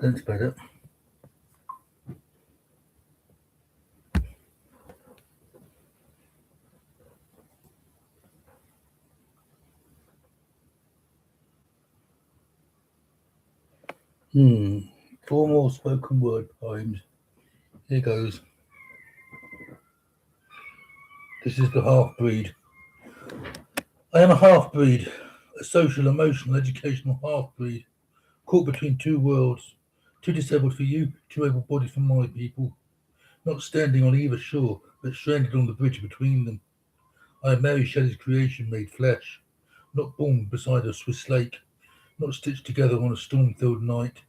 That's better. Four more spoken word poems. Here goes. This is the half breed. I am a half breed, a social, emotional, educational half breed, caught between two worlds, too disabled for you, too able bodied for my people, not standing on either shore, but stranded on the bridge between them. I am Mary Shelley's creation made flesh, not born beside a Swiss lake, not stitched together on a storm-filled night.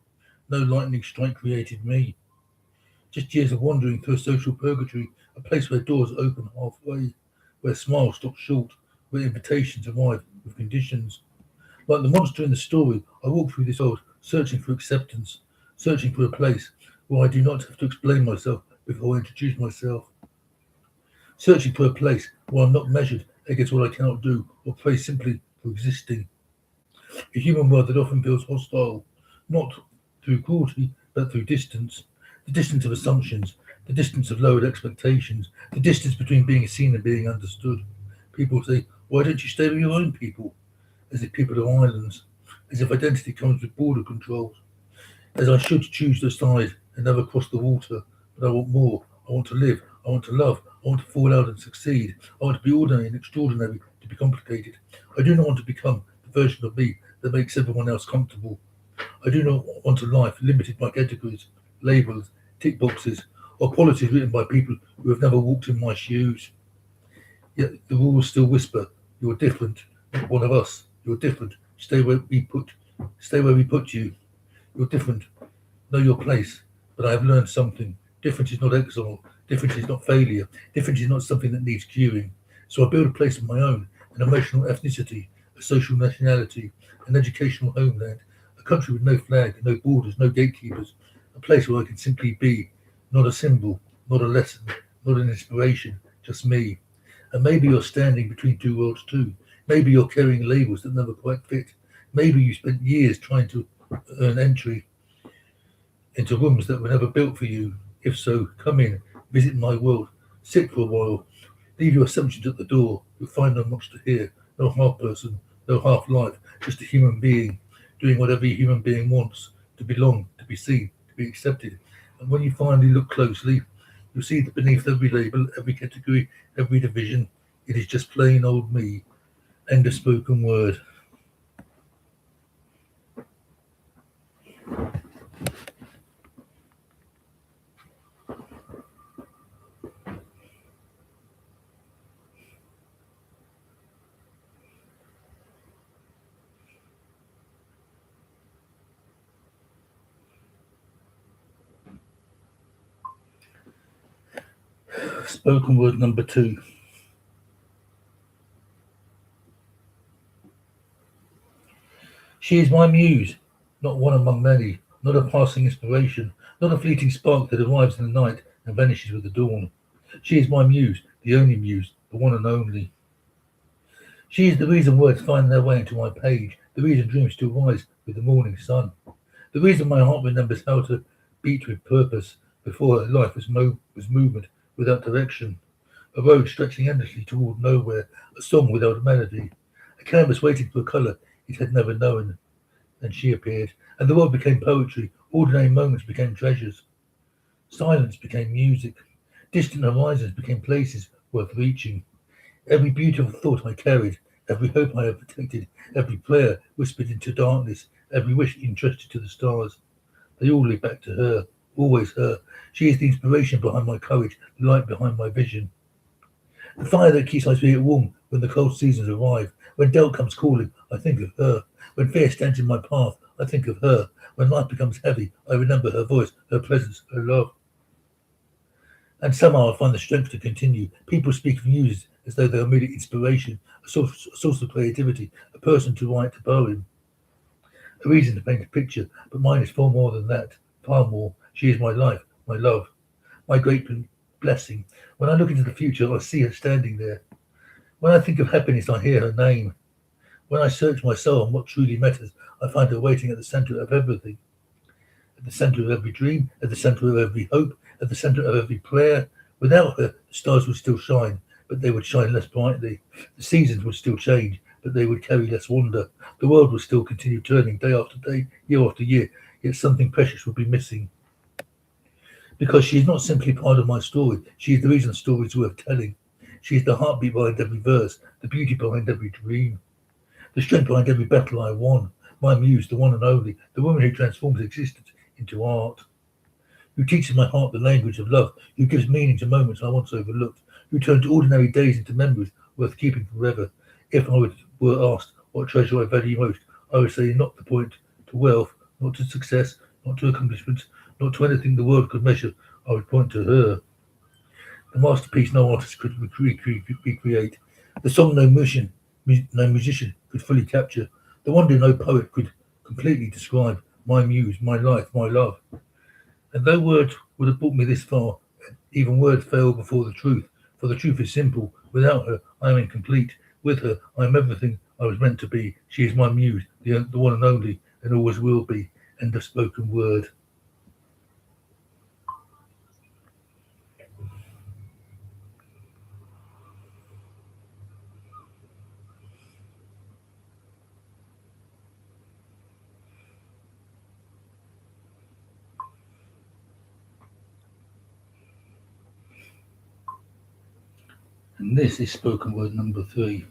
No lightning strike created me. Just years of wandering through a social purgatory, a place where doors open halfway, where smiles stop short, where invitations arrive with conditions. Like the monster in the story, I walk through this world, searching for acceptance, searching for a place where I do not have to explain myself before I introduce myself, searching for a place where I'm not measured against what I cannot do or praised simply for existing. A human world that often feels hostile, not through cruelty, but through distance. The distance of assumptions, the distance of lowered expectations, the distance between being seen and being understood. People say, why don't you stay with your own people? As if people are islands, as if identity comes with border controls, as I should choose the side and never cross the water. But I want more. I want to live. I want to love. I want to fall out and succeed. I want to be ordinary and extraordinary, to be complicated. I do not want to become the version of me that makes everyone else comfortable. I do not want a life limited by categories, labels, tick boxes, or policies written by people who have never walked in my shoes. Yet the rules still whisper, "You're different, not one of us. You're different. Stay where we put you. You're different. Know your place." But I have learned something. Difference is not exile. Difference is not failure. Difference is not something that needs curing. So I build a place of my own, an emotional ethnicity, a social nationality, an educational homeland, a country with no flag, no borders, no gatekeepers, a place where I can simply be, not a symbol, not a lesson, not an inspiration, just me. And maybe you're standing between two worlds too. Maybe you're carrying labels that never quite fit. Maybe you spent years trying to earn entry into rooms that were never built for you. If so, come in, visit my world, sit for a while, leave your assumptions at the door. You'll find no monster here, no half person, no half life, just a human being, doing what every human being wants, to belong, to be seen, to be accepted. And when you finally look closely, you'll see that beneath every label, every category, every division, it is just plain old me. End of spoken word. Spoken word number 2. She is my muse, not one among many, not a passing inspiration, not a fleeting spark that arrives in the night and vanishes with the dawn. She is my muse, the only muse, the one and only. She is the reason words find their way into my page, the reason dreams still rise with the morning sun, the reason my heart remembers how to beat with purpose before her life was movement without direction, a road stretching endlessly toward nowhere, a song without a melody, a canvas waiting for a colour it had never known. Then she appeared, and the world became poetry, ordinary moments became treasures, silence became music, distant horizons became places worth reaching. Every beautiful thought I carried, every hope I had protected, every prayer whispered into darkness, every wish entrusted to the stars, they all lead back to her, always her. She is the inspiration behind my courage, the light behind my vision. The fire that keeps my spirit warm when the cold seasons arrive. When doubt comes calling, I think of her. When fear stands in my path, I think of her. When life becomes heavy, I remember her voice, her presence, her love. And somehow I find the strength to continue. People speak of muses as though they are merely inspiration, a source of creativity, a person to write a poem, a reason to paint a picture. But mine is far more than that, far more. She is my life, my love, my great blessing. When I look into the future, I see her standing there. When I think of happiness, I hear her name. When I search my soul on what truly matters, I find her waiting at the center of everything. At the center of every dream, at the center of every hope, at the center of every prayer. Without her, the stars would still shine, but they would shine less brightly. The seasons would still change, but they would carry less wonder. The world would still continue turning day after day, year after year, yet something precious would be missing. Because she is not simply part of my story, she is the reason the story is worth telling. She is the heartbeat behind every verse, the beauty behind every dream, the strength behind every battle I won. My muse, the one and only, the woman who transforms existence into art, who teaches my heart the language of love, who gives meaning to moments I once overlooked, who turns ordinary days into memories worth keeping forever. If were asked what treasure I value most, I would say not the point to wealth, not to success, not to accomplishments, not to anything the world could measure. I would point to her, the masterpiece no artist could recreate, the song no musician could fully capture, the wonder no poet could completely describe. My muse, my life, my love. And though words would have brought me this far, even words fail before the truth. For the truth is simple. Without her, I am incomplete. With her, I am everything I was meant to be. She is my muse, the one and only, and always will be. End of spoken word. And this is spoken word number 3.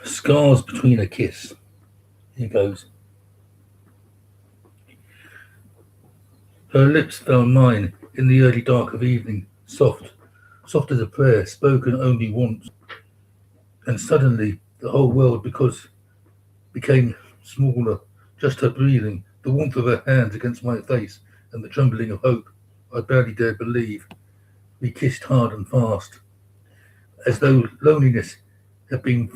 Scars between a kiss. Here goes. Her lips found mine in the early dark of evening, soft, soft as a prayer, spoken only once. And suddenly the whole world became smaller, just her breathing, the warmth of her hands against my face, and the trembling of hope. I barely dared believe. We kissed hard and fast, as though loneliness had been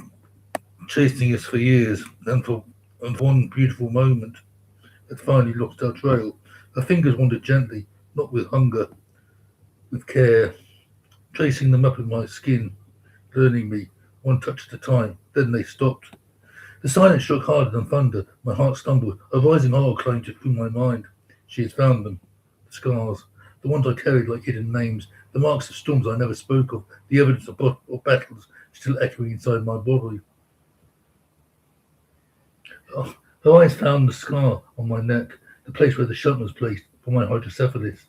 chasing us for years, and for one beautiful moment had finally lost our trail. Her fingers wandered gently, not with hunger, with care, tracing them up in my skin, learning me, one touch at a time. Then they stopped. The silence struck harder than thunder. My heart stumbled. A rising horror claimed through my mind. She had found them. The scars. The ones I carried like hidden names. The marks of storms I never spoke of. The evidence of battles still echoing inside my body. Oh, her eyes found the scar on my neck, the place where the shunt was placed for my hydrocephalus.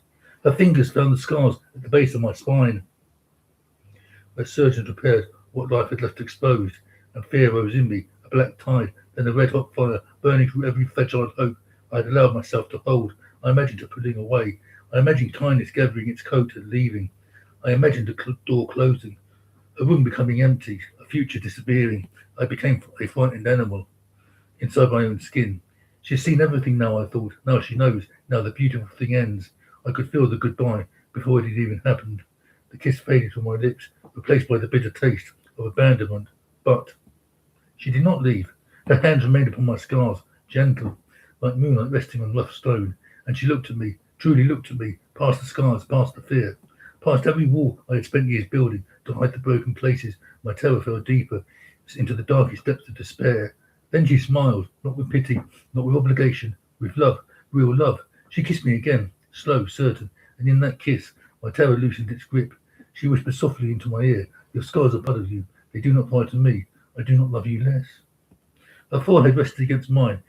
Her fingers found the scars at the base of my spine, where surgeons repaired what life had left exposed, and fear rose in me, a black tide, then a red-hot fire burning through every fragile hope I had allowed myself to hold. I imagined her pulling away. I imagined kindness gathering its coat and leaving. I imagined the door closing, a room becoming empty, a future disappearing. I became a frightened animal inside my own skin. She's seen everything now, I thought. Now she knows. Now the beautiful thing ends. I could feel the goodbye before it had even happened. The kiss faded from my lips, replaced by the bitter taste of abandonment. But she did not leave. Her hands remained upon my scars, gentle, like moonlight resting on rough stone. And she looked at me, truly looked at me, past the scars, past the fear, past every wall I had spent years building to hide the broken places. My terror fell deeper into the darkest depths of despair. Then she smiled, not with pity, not with obligation, with love, real love. She kissed me again, slow, certain, and in that kiss, my terror loosened its grip. She whispered softly into my ear, "Your scars are part of you. They do not frighten me. I do not love you less." Her forehead rested against mine,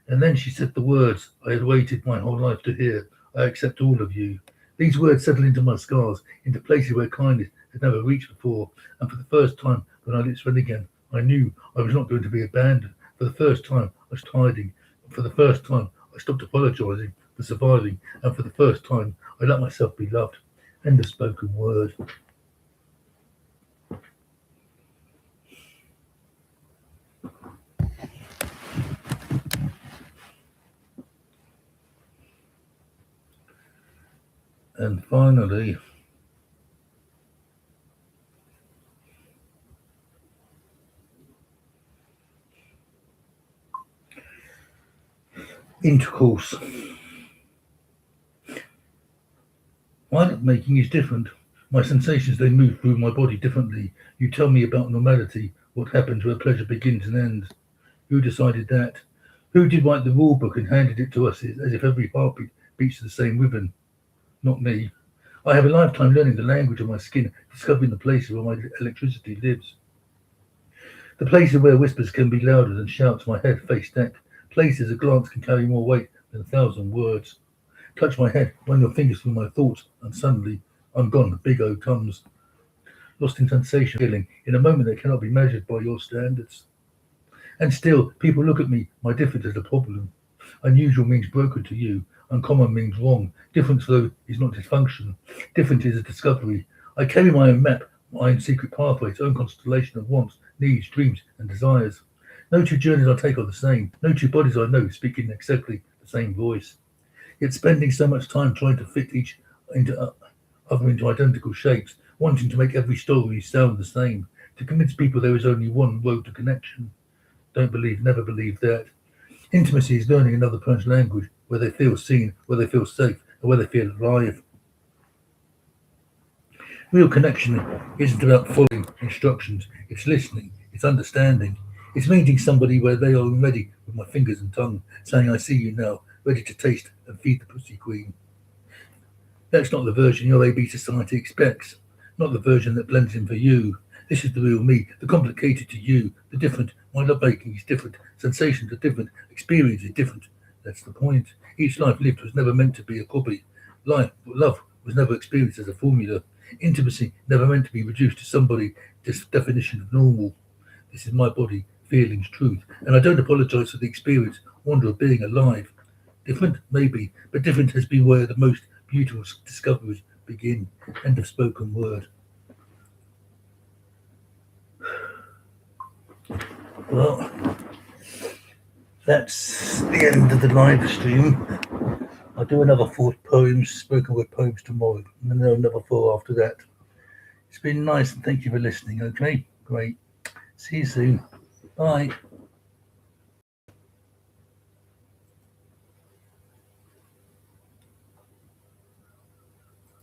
and then she said the words I had waited my whole life to hear. "I accept all of you." These words settled into my scars, into places where kindness had never reached before, and for the first time, when our lips met again, I knew I was not going to be abandoned. For the first time, I was hiding. For the first time, I stopped apologizing for surviving, and for the first time, I let myself be loved. End of spoken word. And finally, Intercourse. My making is different. My sensations, they move through my body differently. You tell me about normality, what happens where pleasure begins and ends. Who decided that? Who did write the rule book and handed it to us as if every heartbeat beats to the same rhythm? Not me. I have a lifetime learning the language of my skin, discovering the places where my electricity lives. The places where whispers can be louder than shouts, my head face back. Places a glance can carry more weight than 1,000 words. Touch my head, run your fingers through my thoughts, and suddenly I'm gone. The big O comes. Lost in sensation, feeling, in a moment that cannot be measured by your standards. And still, people look at me. My difference is a problem. Unusual means broken to you. Uncommon means wrong. Difference, though, is not dysfunction. Difference is a discovery. I carry my own map, my own secret pathways, own constellation of wants, needs, dreams, and desires. No two journeys I take are the same. No two bodies I know speak in exactly the same voice. Yet spending so much time trying to fit each other into identical shapes, wanting to make every story sound the same, to convince people there is only one road to connection. Don't believe, never believe that. Intimacy is learning another person's language, where they feel seen, where they feel safe, and where they feel alive. Real connection isn't about following instructions, it's listening, it's understanding. It's meeting somebody where they are ready with my fingers and tongue, saying, I see you now, ready to taste and feed the pussy queen. That's not the version your AB society expects, not the version that blends in for you. This is the real me, the complicated to you, the different. My love making is different, sensations are different, experience is different. That's the point. Each life lived was never meant to be a copy. Love was never experienced as a formula. Intimacy never meant to be reduced to somebody's definition of normal. This is my body, feelings, truth, and I don't apologize for the experience, wonder of being alive. Different, maybe, but different has been where the most beautiful discoveries begin. End of spoken word. Well, that's the end of the live stream. I'll do another 4 poems, spoken word poems tomorrow, and then another 4 after that. It's been nice, and thank you for listening, okay? Great. See you soon. Bye.